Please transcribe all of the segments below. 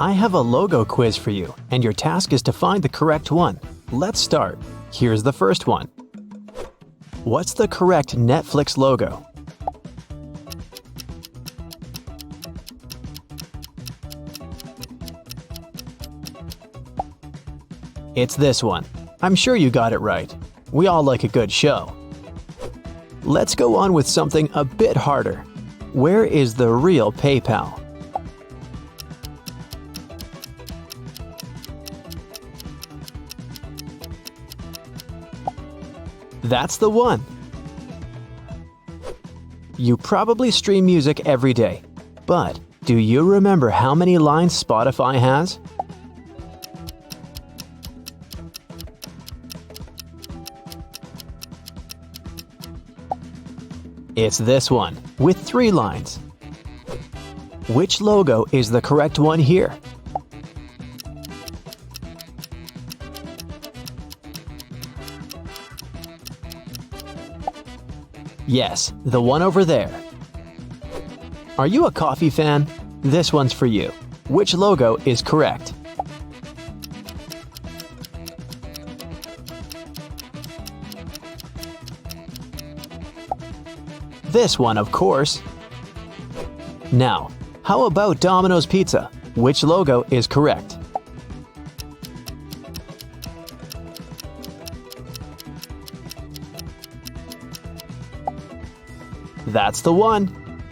I have a logo quiz for you, and your task is to find the correct one. Let's start. Here's the first one. What's the correct Netflix logo? It's this one. I'm sure you got it right. We all like a good show. Let's go on with something a bit harder. Where is the real PayPal? That's the one! You probably stream music every day, but do you remember how many lines Spotify has? It's this one, with 3 lines. Which logo is the correct one here? Yes, the one over there. Are you a coffee fan? This one's for you. Which logo is correct? This one, of course. Now, how about Domino's Pizza? Which logo is correct? That's the one!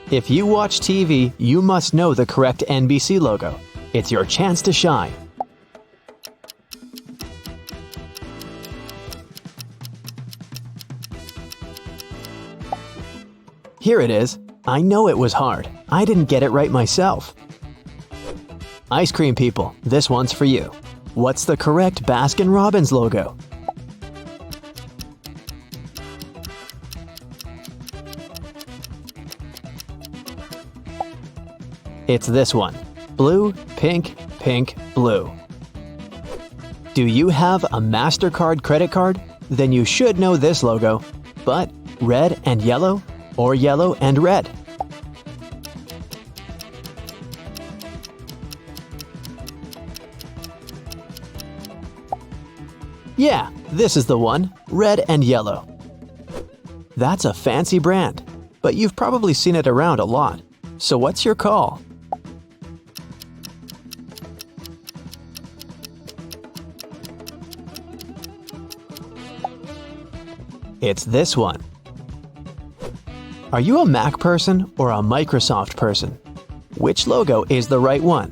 If you watch TV, you must know the correct NBC logo. It's your chance to shine. Here it is. I know it was hard. I didn't get it right myself. Ice cream people, this one's for you. What's the correct Baskin-Robbins logo? It's this one. Blue, pink, pink, blue. Do you have a MasterCard credit card? Then you should know this logo. But red and yellow, or yellow and red? Yeah, this is the one. Red and yellow. That's a fancy brand, but you've probably seen it around a lot. So what's your call? It's this one. Are you a Mac person or a Microsoft person? Which logo is the right one?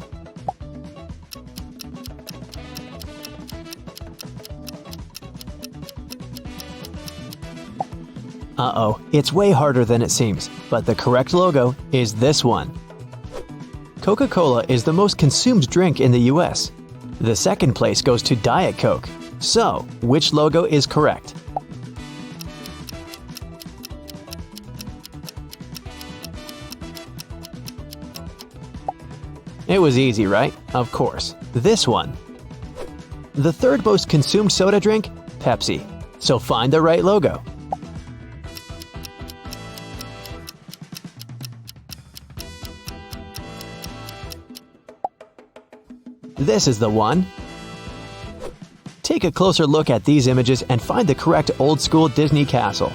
Uh-oh, it's way harder than it seems, but the correct logo is this one. Coca-Cola is the most consumed drink in the US. The second place goes to Diet Coke. So, which logo is correct? It was easy, right? Of course. This one. The third most consumed soda drink? Pepsi. So find the right logo. This is the one. Take a closer look at these images and find the correct old-school Disney castle.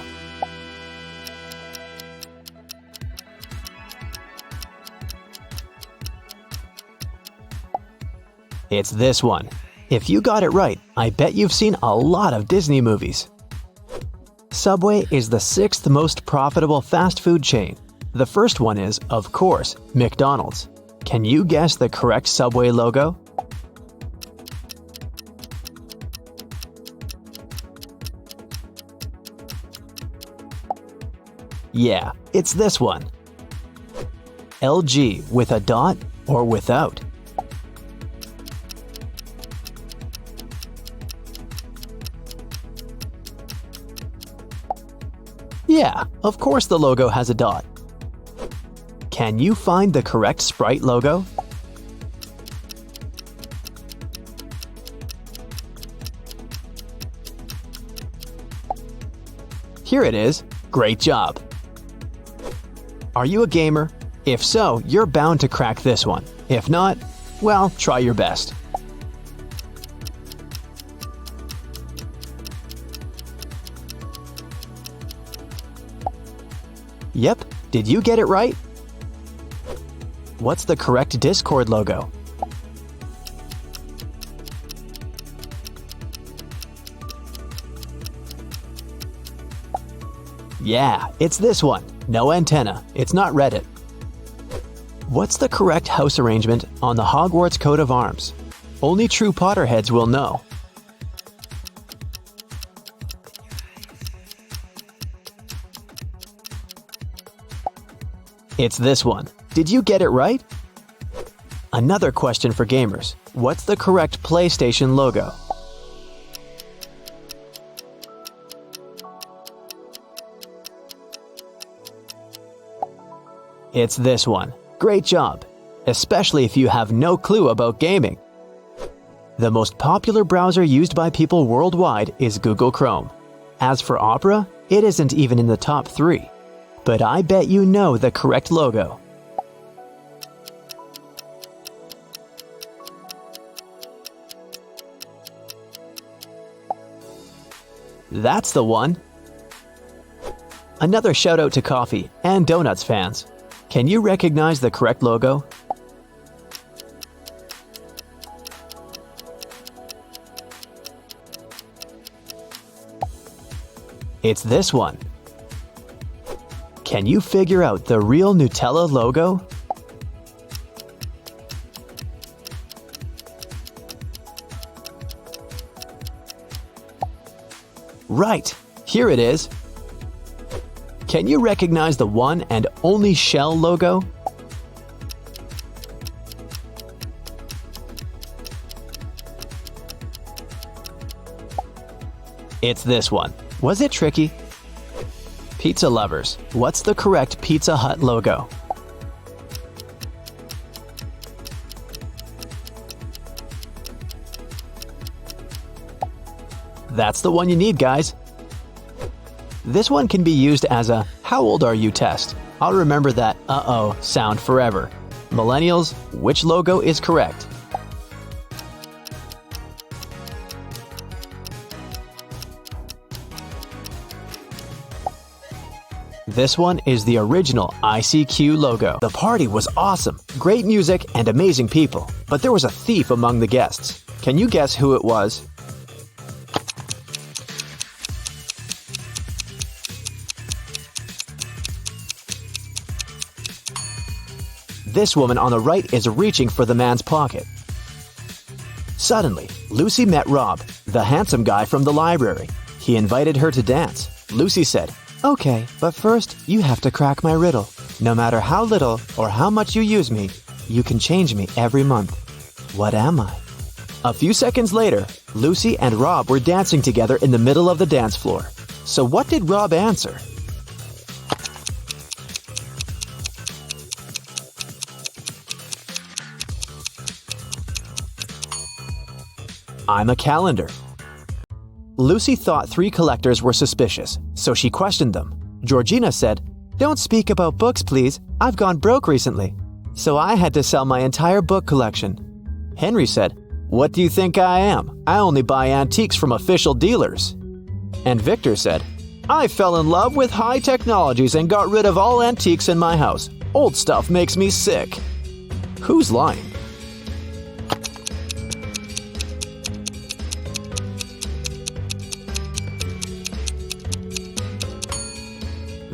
It's this one. If you got it right, I bet you've seen a lot of Disney movies. Subway is the 6th most profitable fast food chain. The first one is, of course, McDonald's. Can you guess the correct Subway logo? Yeah, it's this one. LG with a dot or without? Yeah, of course the logo has a dot. Can you find the correct Sprite logo? Here it is. Great job! Are you a gamer? If so, you're bound to crack this one. If not, well, try your best. Yep, did you get it right? What's the correct Discord logo? Yeah, it's this one. No antenna. It's not Reddit. What's the correct house arrangement on the Hogwarts coat of arms? Only true Potterheads will know. It's this one. Did you get it right? Another question for gamers. What's the correct PlayStation logo? It's this one. Great job, especially if you have no clue about gaming. The most popular browser used by people worldwide is Google Chrome. As for Opera, it isn't even in the top 3. But I bet you know the correct logo. That's the one. Another shout out to coffee and donuts fans. Can you recognize the correct logo? It's this one. Can you figure out the real Nutella logo? Right, here it is. Can you recognize the one and only Shell logo? It's this one. Was it tricky? Pizza lovers, what's the correct Pizza Hut logo? That's the one you need, guys. This one can be used as a "How old are you?" test. I'll remember that "uh-oh" sound forever. Millennials, which logo is correct? This one is the original ICQ logo. The party was awesome, great music and amazing people, but there was a thief among the guests. Can you guess who it was? This woman on the right is reaching for the man's pocket. Suddenly, Lucy met Rob, the handsome guy from the library. He invited her to dance. Lucy said, "Okay, but first you have to crack my riddle. No matter how little or how much you use me, you can change me every month. What am I?" A few seconds later, Lucy and Rob were dancing together in the middle of the dance floor. So what did Rob answer? "I'm a calendar." Lucy thought 3 collectors were suspicious, so she questioned them. Georgina said, "Don't speak about books, please. I've gone broke recently, so I had to sell my entire book collection." Henry said, "What do you think I am? I only buy antiques from official dealers." And Victor said, "I fell in love with high technologies and got rid of all antiques in my house. Old stuff makes me sick." Who's lying?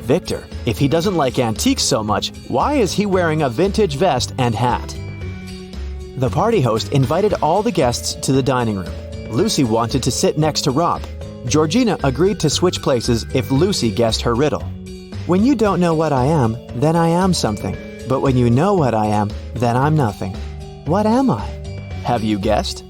Victor. If he doesn't like antiques so much, why is he wearing a vintage vest and hat? The party host invited all the guests to the dining room. Lucy wanted to sit next to Rob. Georgina agreed to switch places if Lucy guessed her riddle. When you don't know what I am, then I am something. But when you know what I am, then I'm nothing. What am I? Have you guessed?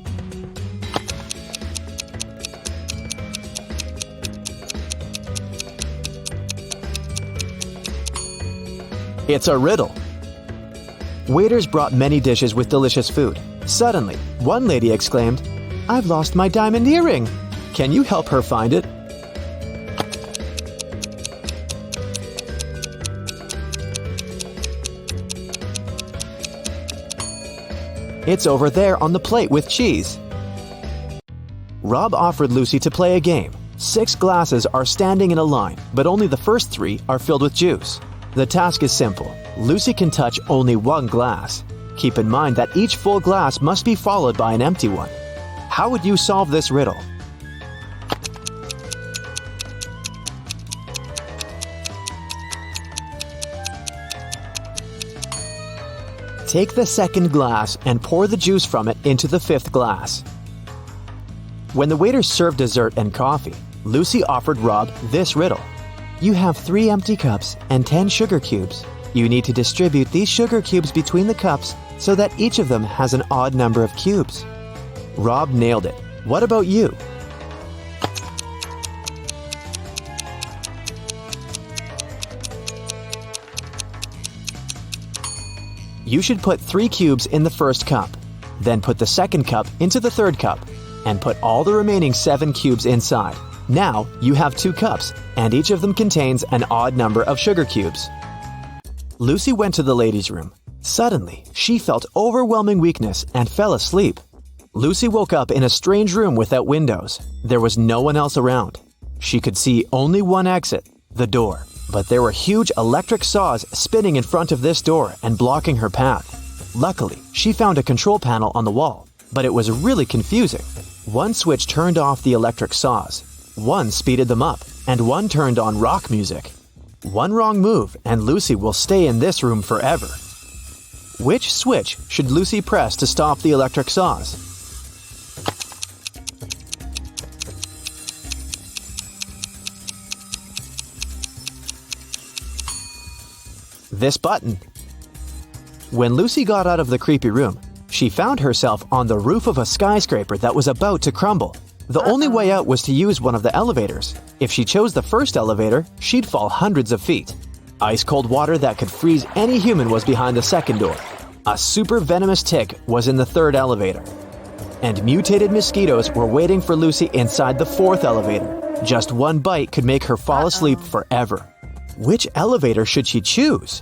It's a riddle. Waiters brought many dishes with delicious food. Suddenly, one lady exclaimed, "I've lost my diamond earring. Can you help her find it?" It's over there on the plate with cheese. Rob offered Lucy to play a game. 6 glasses are standing in a line, but only the first 3 are filled with juice. The task is simple. Lucy can touch only 1 glass. Keep in mind that each full glass must be followed by an empty one. How would you solve this riddle? Take the second glass and pour the juice from it into the 5th glass. When the waiter served dessert and coffee, Lucy offered Rob this riddle. You have 3 empty cups and 10 sugar cubes. You need to distribute these sugar cubes between the cups so that each of them has an odd number of cubes. Rob nailed it. What about you? You should put 3 cubes in the first cup, then put the second cup into the third cup, and put all the remaining 7 cubes inside. Now you have 2 cups, and each of them contains an odd number of sugar cubes. Lucy went to the ladies' room. Suddenly, she felt overwhelming weakness and fell asleep. Lucy woke up in a strange room without windows. There was no one else around. She could see only one exit, the door. But there were huge electric saws spinning in front of this door and blocking her path. Luckily, she found a control panel on the wall, but it was really confusing. One switch turned off the electric saws, one speeded them up, and one turned on rock music. One wrong move and Lucy will stay in this room forever. Which switch should Lucy press to stop the electric saws? This button. When Lucy got out of the creepy room, she found herself on the roof of a skyscraper that was about to crumble. The only way out was to use one of the elevators. If she chose the first elevator, she'd fall hundreds of feet. Ice-cold water that could freeze any human was behind the second door. A super venomous tick was in the third elevator. And mutated mosquitoes were waiting for Lucy inside the fourth elevator. Just one bite could make her fall asleep forever. Which elevator should she choose?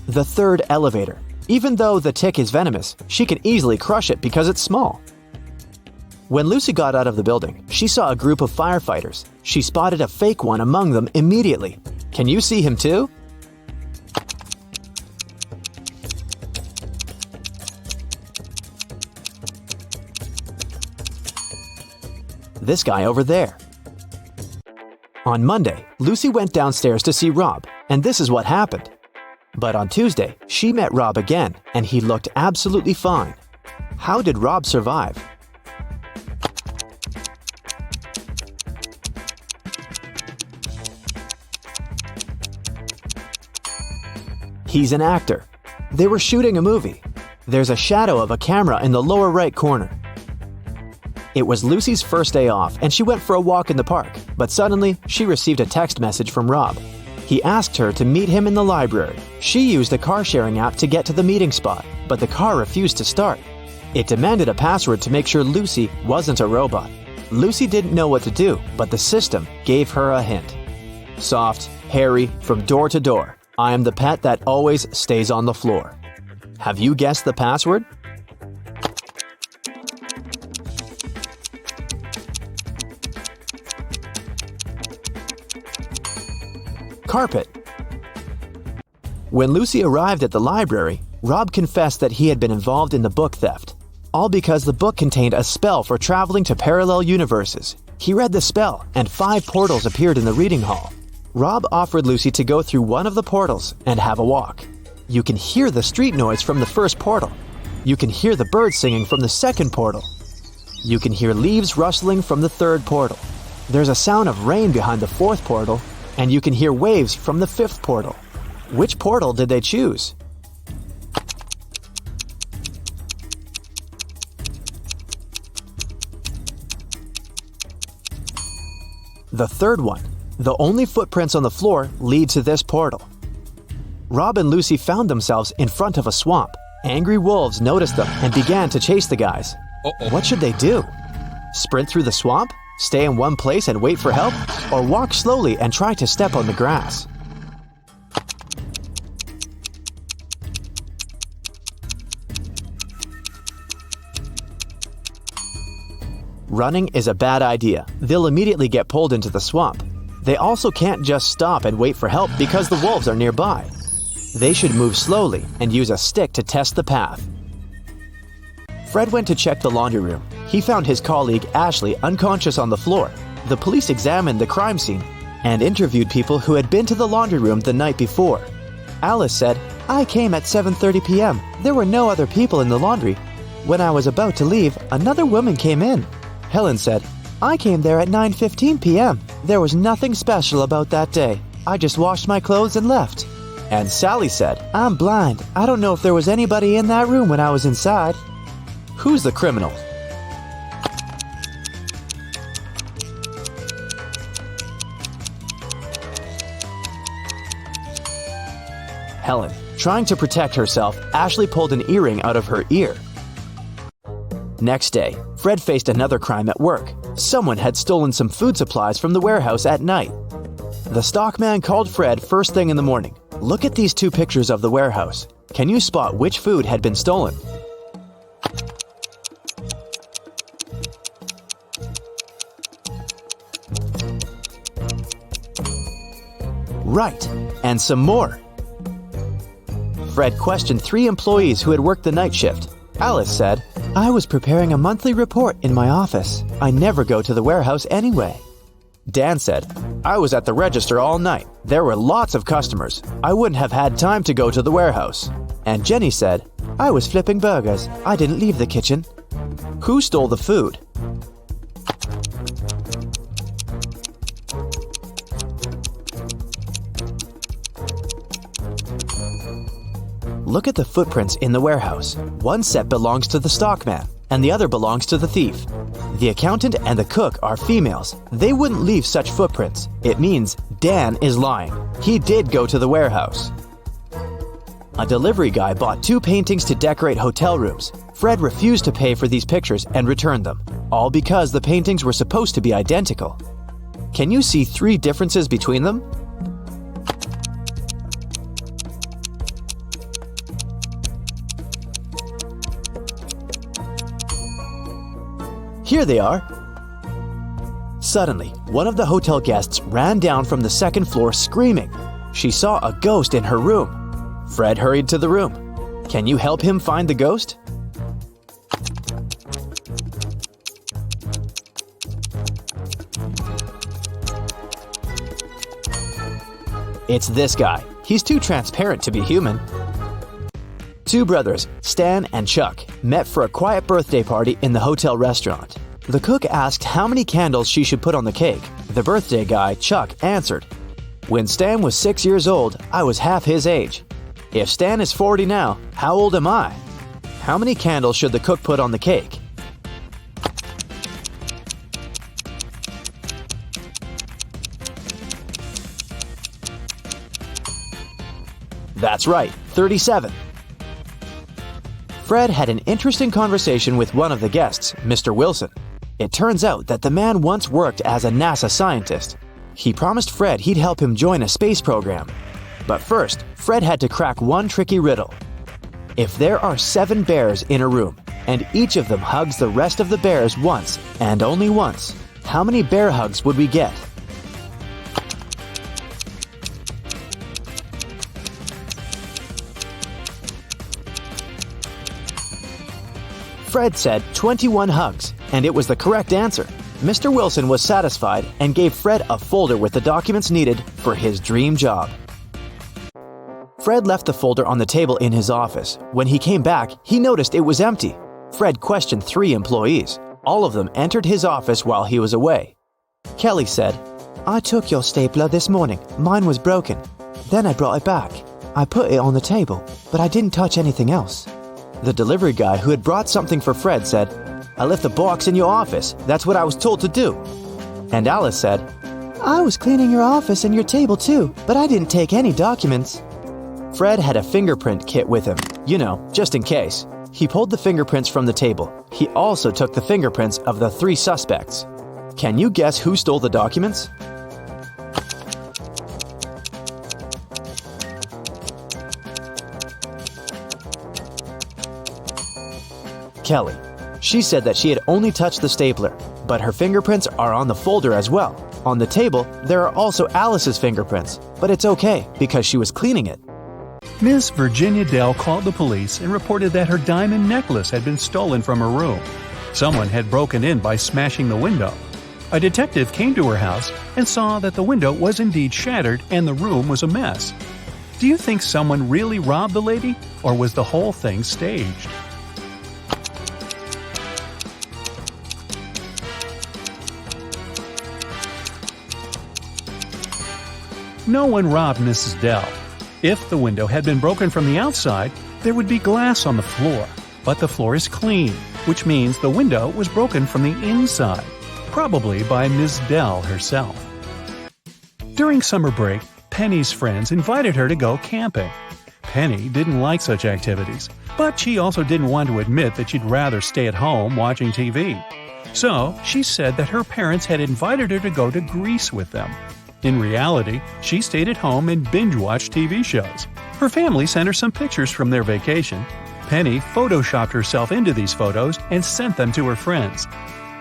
The third elevator. Even though the tick is venomous, she can easily crush it because it's small. When Lucy got out of the building, she saw a group of firefighters. She spotted a fake one among them immediately. Can you see him too? This guy over there. On Monday, Lucy went downstairs to see Rob, and this is what happened. But on Tuesday, she met Rob again, and he looked absolutely fine. How did Rob survive? He's an actor. They were shooting a movie. There's a shadow of a camera in the lower right corner. It was Lucy's first day off, and she went for a walk in the park, but suddenly she received a text message from Rob. He asked her to meet him in the library. She used a car-sharing app to get to the meeting spot, but the car refused to start. It demanded a password to make sure Lucy wasn't a robot. Lucy didn't know what to do, but the system gave her a hint. Soft, hairy, from door to door. I am the pet that always stays on the floor. Have you guessed the password? Carpet. When Lucy arrived at the library, Rob confessed that he had been involved in the book theft. All because the book contained a spell for traveling to parallel universes. He read the spell, and 5 portals appeared in the reading hall. Rob offered Lucy to go through one of the portals and have a walk. You can hear the street noise from the first portal. You can hear the birds singing from the second portal. You can hear leaves rustling from the third portal. There's a sound of rain behind the fourth portal, and you can hear waves from the 5th portal. Which portal did they choose? The third one. The only footprints on the floor lead to this portal. Rob and Lucy found themselves in front of a swamp. Angry wolves noticed them and began to chase the guys. What should they do? Sprint through the swamp Stay in one place and wait for help, or walk slowly and try to step on the grass? Running is a bad idea. They'll immediately get pulled into the swamp. They also can't just stop and wait for help because the wolves are nearby. They should move slowly and use a stick to test the path. Fred went to check the laundry room. He found his colleague Ashley unconscious on the floor. The police examined the crime scene and interviewed people who had been to the laundry room the night before. Alice said, "I came at 7:30 p.m. There were no other people in the laundry. When I was about to leave, another woman came in." Helen said, "I came there at 9:15 p.m. There was nothing special about that day. I just washed my clothes and left." And Sally said, "I'm blind. I don't know if there was anybody in that room when I was inside." Who's the criminal? Helen. Trying to protect herself, Ashley pulled an earring out of her ear. Next day, Fred faced another crime at work. Someone had stolen some food supplies from the warehouse at night. The stockman called Fred first thing in the morning. "Look at these two pictures of the warehouse. Can you spot which food had been stolen?" Right, and some more. Fred questioned 3 employees who had worked the night shift. Alice said, "I was preparing a monthly report in my office. I never go to the warehouse anyway." Dan said, "I was at the register all night. There were lots of customers. I wouldn't have had time to go to the warehouse." And Jenny said, "I was flipping burgers. I didn't leave the kitchen." Who stole the food? Look at the footprints in the warehouse. One set belongs to the stockman, and the other belongs to the thief. The accountant and the cook are females. They wouldn't leave such footprints. It means Dan is lying. He did go to the warehouse. A delivery guy bought 2 paintings to decorate hotel rooms. Fred refused to pay for these pictures and returned them, all because the paintings were supposed to be identical. Can you see 3 differences between them? Here they are. Suddenly, one of the hotel guests ran down from the second floor screaming. She saw a ghost in her room. Fred hurried to the room. Can you help him find the ghost? It's this guy. He's too transparent to be human. 2 brothers, Stan and Chuck, met for a quiet birthday party in the hotel restaurant. The cook asked how many candles she should put on the cake. The birthday guy, Chuck, answered, "When Stan was 6 years old, I was half his age. If Stan is 40 now, how old am I? How many candles should the cook put on the cake?" That's right, 37. Fred had an interesting conversation with one of the guests, Mr. Wilson. It turns out that the man once worked as a NASA scientist. He promised Fred he'd help him join a space program. But first, Fred had to crack one tricky riddle. If there are 7 bears in a room, and each of them hugs the rest of the bears once, and only once, how many bear hugs would we get? Fred said 21 hugs, and it was the correct answer. Mr. Wilson was satisfied and gave Fred a folder with the documents needed for his dream job. Fred left the folder on the table in his office. When he came back, he noticed it was empty. Fred questioned 3 employees. All of them entered his office while he was away. Kelly said, "I took your stapler this morning. Mine was broken. Then I brought it back. I put it on the table, but I didn't touch anything else." The delivery guy who had brought something for Fred said, "I left the box in your office. That's what I was told to do." And Alice said, "I was cleaning your office and your table too, but I didn't take any documents." Fred had a fingerprint kit with him, just in case. He pulled the fingerprints from the table. He also took the fingerprints of the 3 suspects. Can you guess who stole the documents? Kelly. She said that she had only touched the stapler, but her fingerprints are on the folder as well. On the table, there are also Alice's fingerprints, but it's okay because she was cleaning it. Miss Virginia Dell called the police and reported that her diamond necklace had been stolen from her room. Someone had broken in by smashing the window. A detective came to her house and saw that the window was indeed shattered and the room was a mess. Do you think someone really robbed the lady, or was the whole thing staged? No one robbed Mrs. Dell. If the window had been broken from the outside, there would be glass on the floor. But the floor is clean, which means the window was broken from the inside, probably by Ms. Dell herself. During summer break, Penny's friends invited her to go camping. Penny didn't like such activities, but she also didn't want to admit that she'd rather stay at home watching TV. So she said that her parents had invited her to go to Greece with them. In reality, she stayed at home and binge-watched TV shows. Her family sent her some pictures from their vacation. Penny photoshopped herself into these photos and sent them to her friends.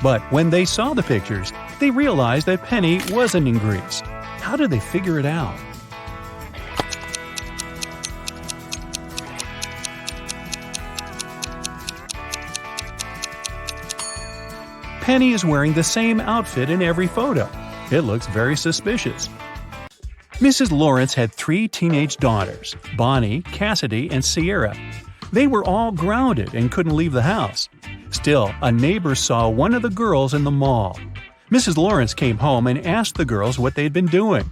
But when they saw the pictures, they realized that Penny wasn't in Greece. How did they figure it out? Penny is wearing the same outfit in every photo. It looks very suspicious. Mrs. Lawrence had 3 teenage daughters, Bonnie, Cassidy, and Sierra. They were all grounded and couldn't leave the house. Still, a neighbor saw one of the girls in the mall. Mrs. Lawrence came home and asked the girls what they'd been doing.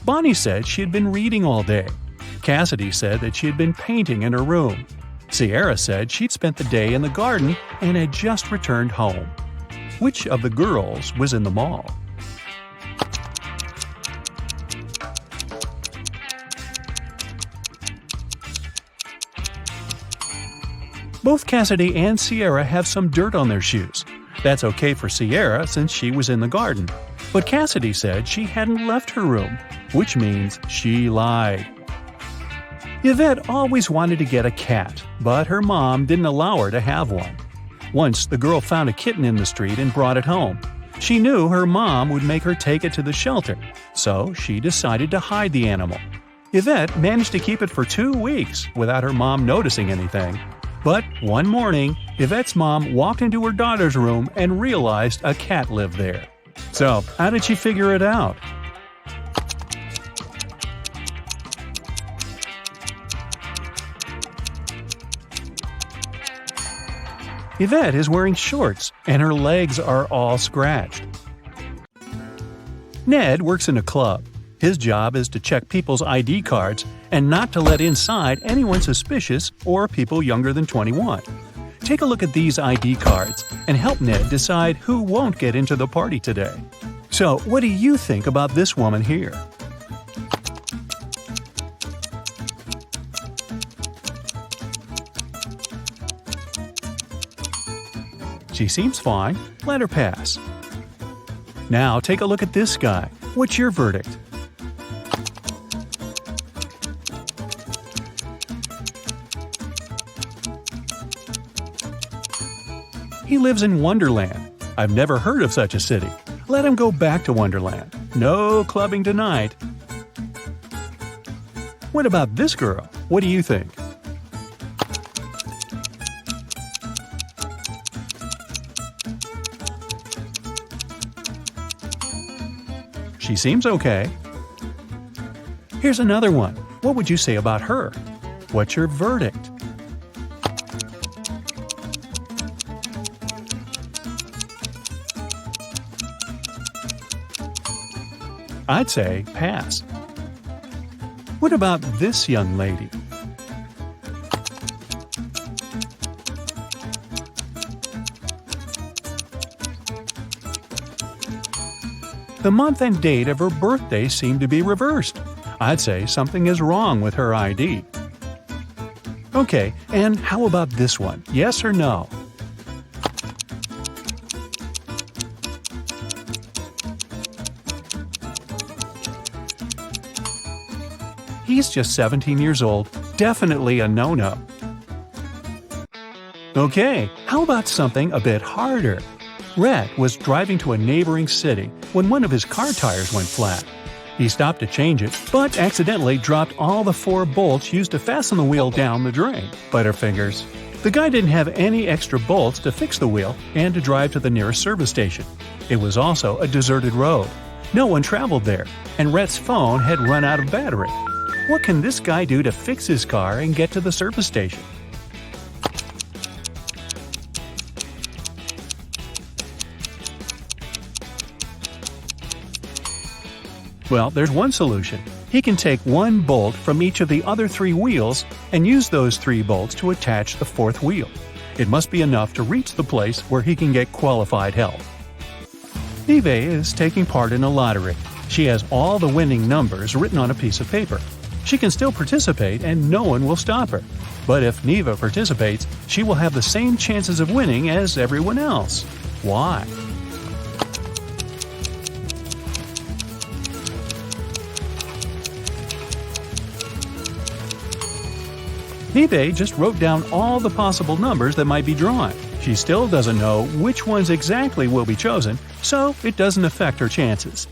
Bonnie said she had been reading all day. Cassidy said that she had been painting in her room. Sierra said she'd spent the day in the garden and had just returned home. Which of the girls was in the mall? Both Cassidy and Sierra have some dirt on their shoes. That's okay for Sierra since she was in the garden. But Cassidy said she hadn't left her room, which means she lied. Yvette always wanted to get a cat, but her mom didn't allow her to have one. Once the girl found a kitten in the street and brought it home. She knew her mom would make her take it to the shelter, so she decided to hide the animal. Yvette managed to keep it for 2 weeks without her mom noticing anything. But one morning, Yvette's mom walked into her daughter's room and realized a cat lived there. So, how did she figure it out? Yvette is wearing shorts, and her legs are all scratched. Ned works in a club. His job is to check people's ID cards and not to let inside anyone suspicious or people younger than 21. Take a look at these ID cards and help Ned decide who won't get into the party today. So, what do you think about this woman here? She seems fine. Let her pass. Now take a look at this guy. What's your verdict? He lives in Wonderland. I've never heard of such a city. Let him go back to Wonderland. No clubbing tonight. What about this girl? What do you think? She seems okay. Here's another one. What would you say about her? What's your verdict? I'd say pass. What about this young lady? The month and date of her birthday seem to be reversed. I'd say something is wrong with her ID. Okay, and how about this one? Yes or no? He's just 17 years old, definitely a no-no. Okay, how about something a bit harder? Rhett was driving to a neighboring city when one of his car tires went flat. He stopped to change it, but accidentally dropped all the 4 bolts used to fasten the wheel down the drain. Butterfingers. The guy didn't have any extra bolts to fix the wheel and to drive to the nearest service station. It was also a deserted road. No one traveled there, and Rhett's phone had run out of battery. What can this guy do to fix his car and get to the service station? Well, there's one solution. He can take 1 bolt from each of the other 3 wheels and use those 3 bolts to attach the 4th wheel. It must be enough to reach the place where he can get qualified help. Neve is taking part in a lottery. She has all the winning numbers written on a piece of paper. She can still participate and no one will stop her. But if Neve participates, she will have the same chances of winning as everyone else. Why? Neve just wrote down all the possible numbers that might be drawn. She still doesn't know which ones exactly will be chosen, so it doesn't affect her chances.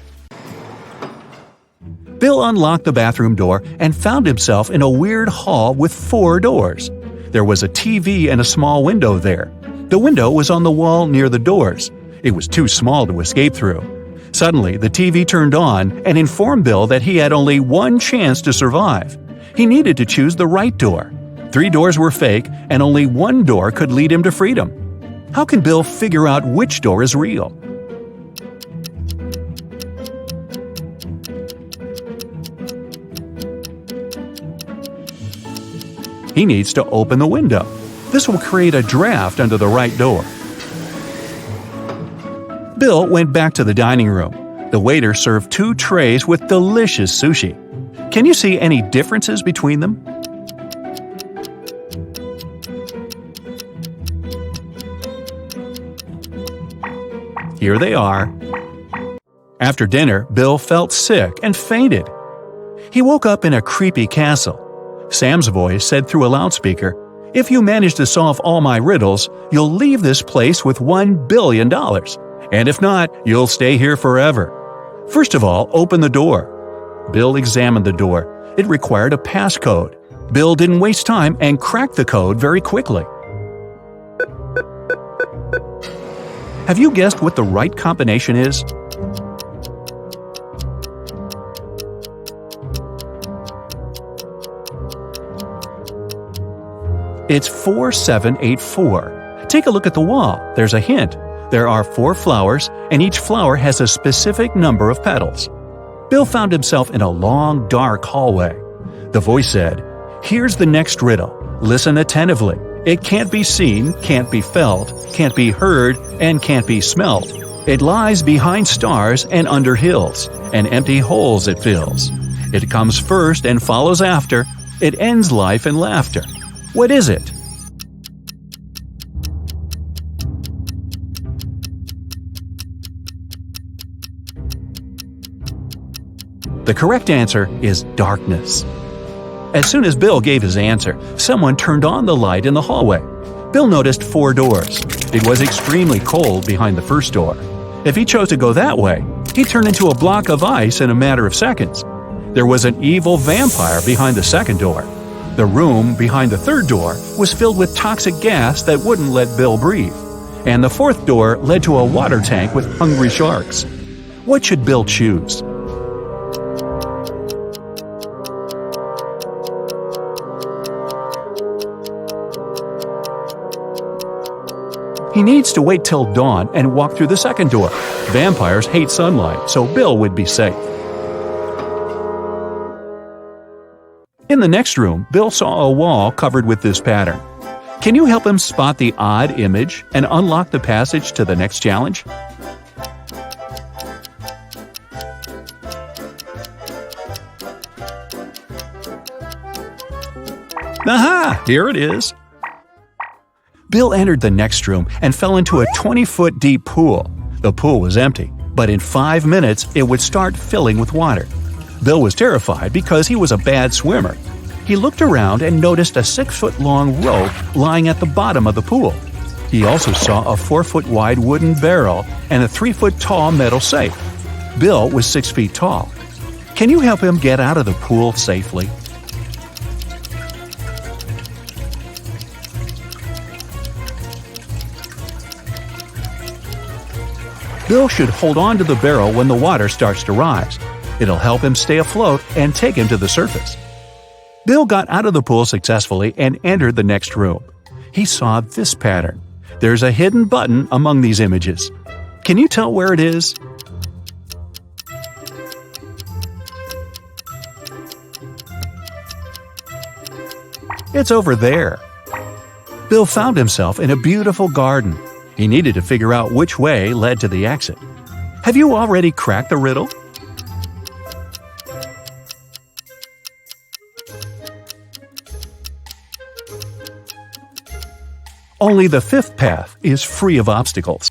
Bill unlocked the bathroom door and found himself in a weird hall with 4 doors. There was a TV and a small window there. The window was on the wall near the doors. It was too small to escape through. Suddenly, the TV turned on and informed Bill that he had only 1 chance to survive. He needed to choose the right door. 3 doors were fake, and only 1 door could lead him to freedom. How can Bill figure out which door is real? He needs to open the window. This will create a draft under the right door. Bill went back to the dining room. The waiter served 2 trays with delicious sushi. Can you see any differences between them? Here they are. After dinner, Bill felt sick and fainted. He woke up in a creepy castle. Sam's voice said through a loudspeaker, "If you manage to solve all my riddles, you'll leave this place with $1 billion. And if not, you'll stay here forever. First of all, open the door." Bill examined the door. It required a passcode. Bill didn't waste time and cracked the code very quickly. Have you guessed what the right combination is? It's 4784. Take a look at the wall. There's a hint. There are 4 flowers, and each flower has a specific number of petals. Bill found himself in a long, dark hallway. The voice said, "Here's the next riddle. Listen attentively. It can't be seen, can't be felt, can't be heard, and can't be smelt. It lies behind stars and under hills, and empty holes it fills. It comes first and follows after. It ends life in laughter. What is it?" The correct answer is darkness. As soon as Bill gave his answer, someone turned on the light in the hallway. Bill noticed 4 doors. It was extremely cold behind the first door. If he chose to go that way, he'd turn into a block of ice in a matter of seconds. There was an evil vampire behind the second door. The room behind the third door was filled with toxic gas that wouldn't let Bill breathe. And the 4th door led to a water tank with hungry sharks. What should Bill choose? He needs to wait till dawn and walk through the second door. Vampires hate sunlight, so Bill would be safe. In the next room, Bill saw a wall covered with this pattern. Can you help him spot the odd image and unlock the passage to the next challenge? Aha! Here it is. Bill entered the next room and fell into a 20-foot deep pool. The pool was empty, but in 5 minutes it would start filling with water. Bill was terrified because he was a bad swimmer. He looked around and noticed a 6-foot-long rope lying at the bottom of the pool. He also saw a 4-foot-wide wooden barrel and a 3-foot-tall metal safe. Bill was 6 feet tall. Can you help him get out of the pool safely? Bill should hold on to the barrel when the water starts to rise. It'll help him stay afloat and take him to the surface. Bill got out of the pool successfully and entered the next room. He saw this pattern. There's a hidden button among these images. Can you tell where it is? It's over there. Bill found himself in a beautiful garden. He needed to figure out which way led to the exit. Have you already cracked the riddle? Only the 5th path is free of obstacles.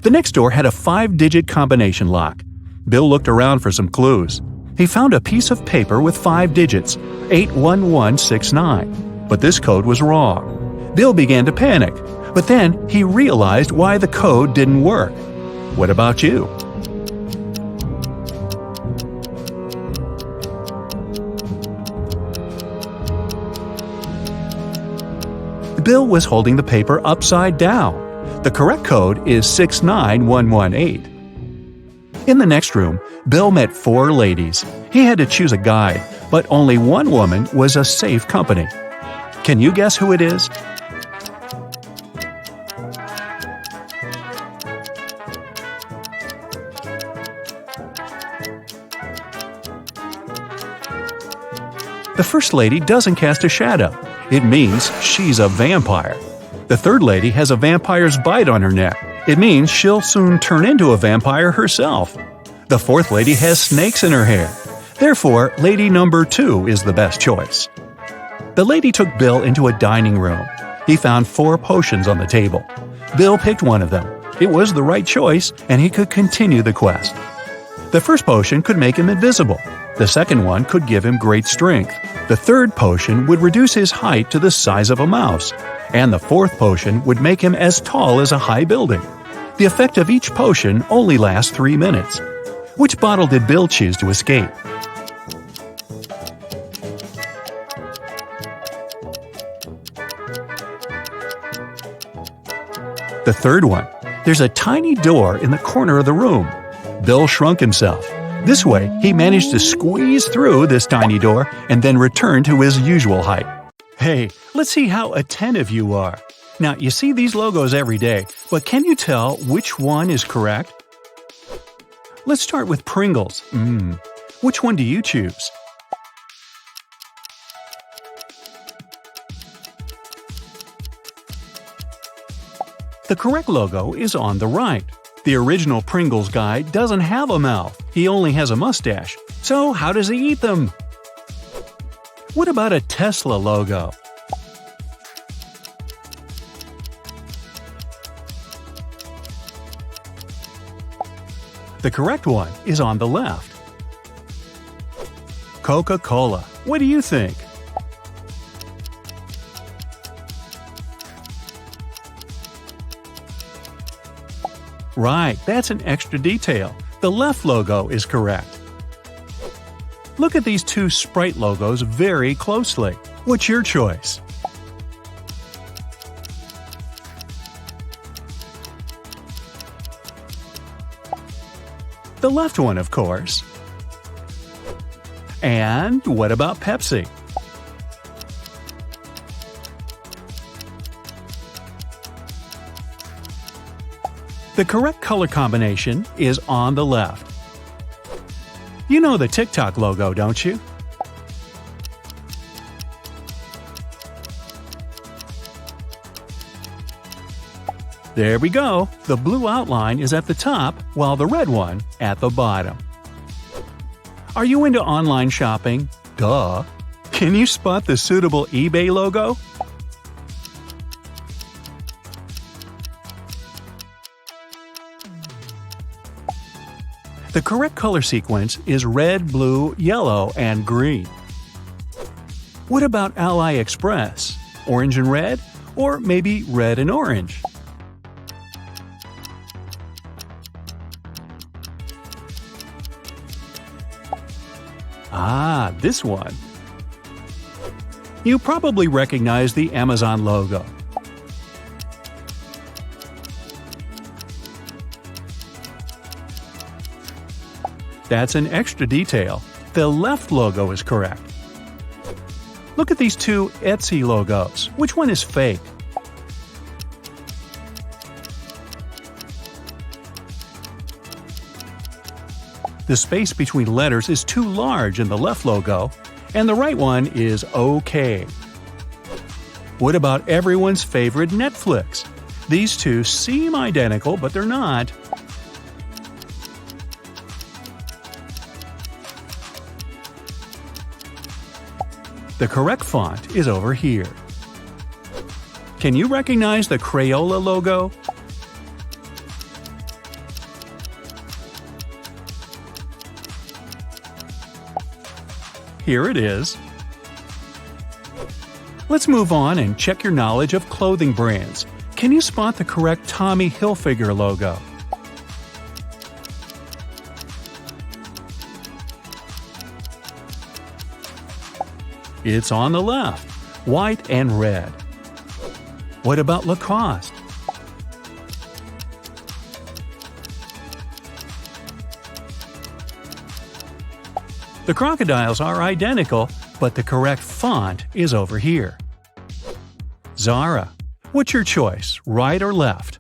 The next door had a 5-digit combination lock. Bill looked around for some clues. He found a piece of paper with 5 digits, 81169. But this code was wrong. Bill began to panic, but then he realized why the code didn't work. What about you? Bill was holding the paper upside down. The correct code is 69118. In the next room, Bill met 4 ladies. He had to choose a guide, but only one woman was a safe company. Can you guess who it is? The first lady doesn't cast a shadow. It means she's a vampire. The third lady has a vampire's bite on her neck. It means she'll soon turn into a vampire herself. The fourth lady has snakes in her hair. Therefore, lady number 2 is the best choice. The lady took Bill into a dining room. He found 4 potions on the table. Bill picked one of them. It was the right choice, and he could continue the quest. The first potion could make him invisible. The second one could give him great strength. The third potion would reduce his height to the size of a mouse. And the fourth potion would make him as tall as a high building. The effect of each potion only lasts 3 minutes. Which bottle did Bill choose to escape? The third one. There's a tiny door in the corner of the room. Bill shrunk himself. This way, he managed to squeeze through this tiny door and then return to his usual height. Hey, let's see how attentive you are. Now, you see these logos every day, but can you tell which one is correct? Let's start with Pringles. Which one do you choose? The correct logo is on the right. The original Pringles guy doesn't have a mouth. He only has a mustache. So how does he eat them? What about a Tesla logo? The correct one is on the left. Coca-Cola. What do you think? Right, that's an extra detail. The left logo is correct. Look at these 2 Sprite logos very closely. What's your choice? The left one, of course. And what about Pepsi? The correct color combination is on the left. You know the TikTok logo, don't you? There we go. The blue outline is at the top, while the red one at the bottom. Are you into online shopping? Duh. Can you spot the suitable eBay logo? The correct color sequence is red, blue, yellow, and green. What about AliExpress? Orange and red? Or maybe red and orange? Ah, this one. You probably recognize the Amazon logo. That's an extra detail. The left logo is correct. Look at these two Etsy logos. Which one is fake? The space between letters is too large in the left logo, and the right one is OK. What about everyone's favorite Netflix? These two seem identical, but they're not. The correct font is over here. Can you recognize the Crayola logo? Here it is. Let's move on and check your knowledge of clothing brands. Can you spot the correct Tommy Hilfiger logo? It's on the left, white and red. What about Lacoste? The crocodiles are identical, but the correct font is over here. Zara. What's your choice, right or left?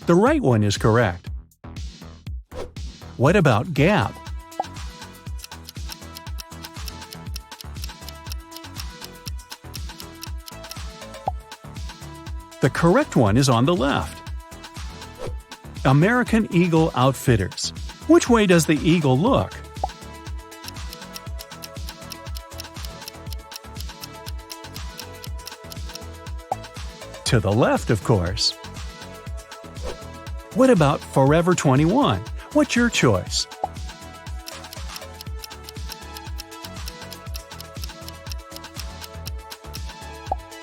The right one is correct. What about Gap? The correct one is on the left. American Eagle Outfitters. Which way does the eagle look? To the left, of course. What about Forever 21? What's your choice?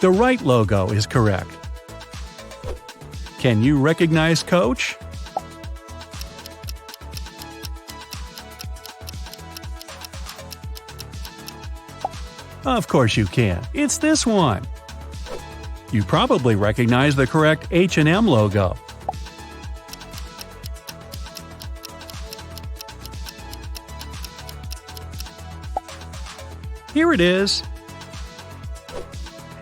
The right logo is correct. Can you recognize Coach? Of course you can. It's this one. You probably recognize the correct H&M logo. Here it is.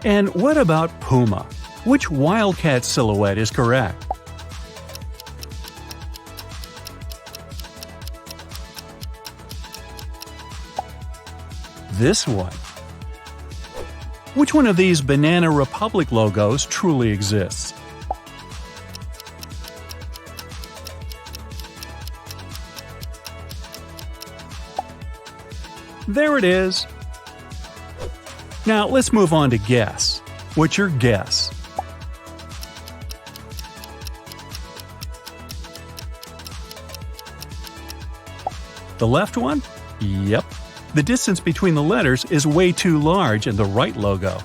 And what about Puma? Which wildcat silhouette is correct? This one. Which one of these Banana Republic logos truly exists? There it is. Now let's move on to guess. What's your guess? The left one? Yep. The distance between the letters is way too large in the right logo.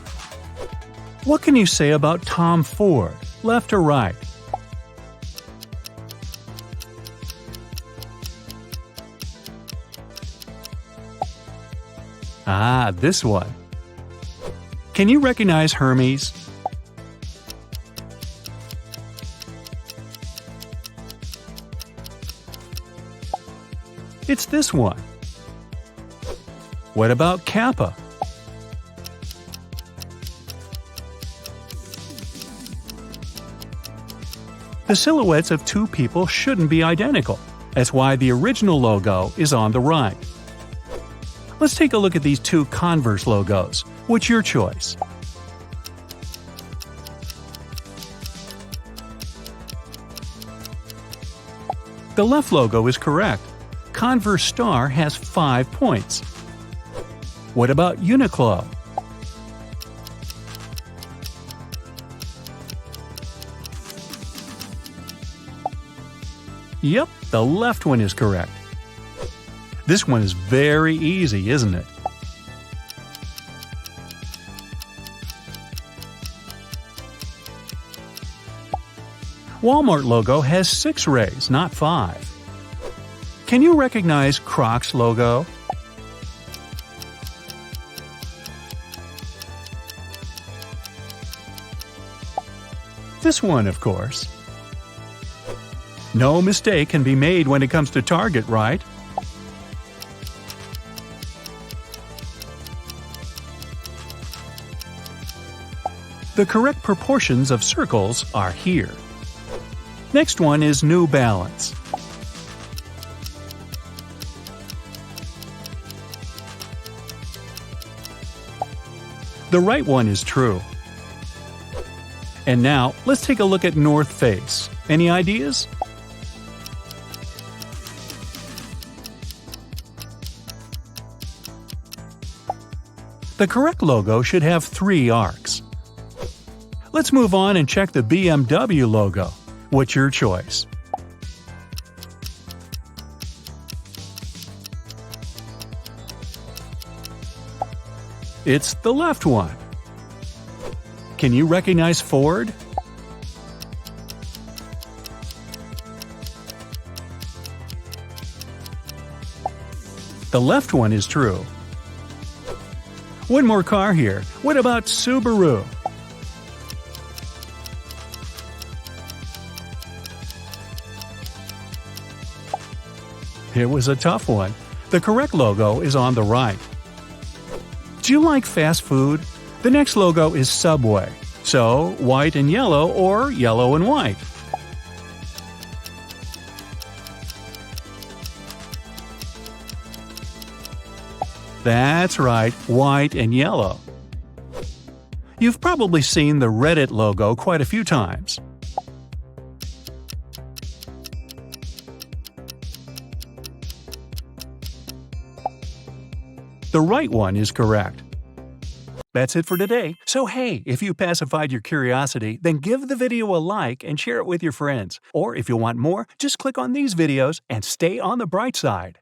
What can you say about Tom Ford, left or right? Ah, this one. Can you recognize Hermes? It's this one. What about Kappa? The silhouettes of two people shouldn't be identical. That's why the original logo is on the right. Let's take a look at these two Converse logos. What's your choice? The left logo is correct. Converse star has 5 points. What about Uniqlo? Yep, the left one is correct. This one is very easy, isn't it? Walmart logo has 6 rays, not 5. Can you recognize Crocs logo? This one, of course. No mistake can be made when it comes to Target, right? The correct proportions of circles are here. Next one is New Balance. The right one is true. And now, let's take a look at North Face. Any ideas? The correct logo should have 3 arcs. Let's move on and check the BMW logo. What's your choice? It's the left one. Can you recognize Ford? The left one is true. One more car here. What about Subaru? It was a tough one. The correct logo is on the right. Do you like fast food? The next logo is Subway. So, white and yellow or yellow and white. That's right, white and yellow. You've probably seen the Reddit logo quite a few times. The right one is correct. That's it for today. So hey, if you pacified your curiosity, then give the video a like and share it with your friends. Or if you want more, just click on these videos and stay on the bright side.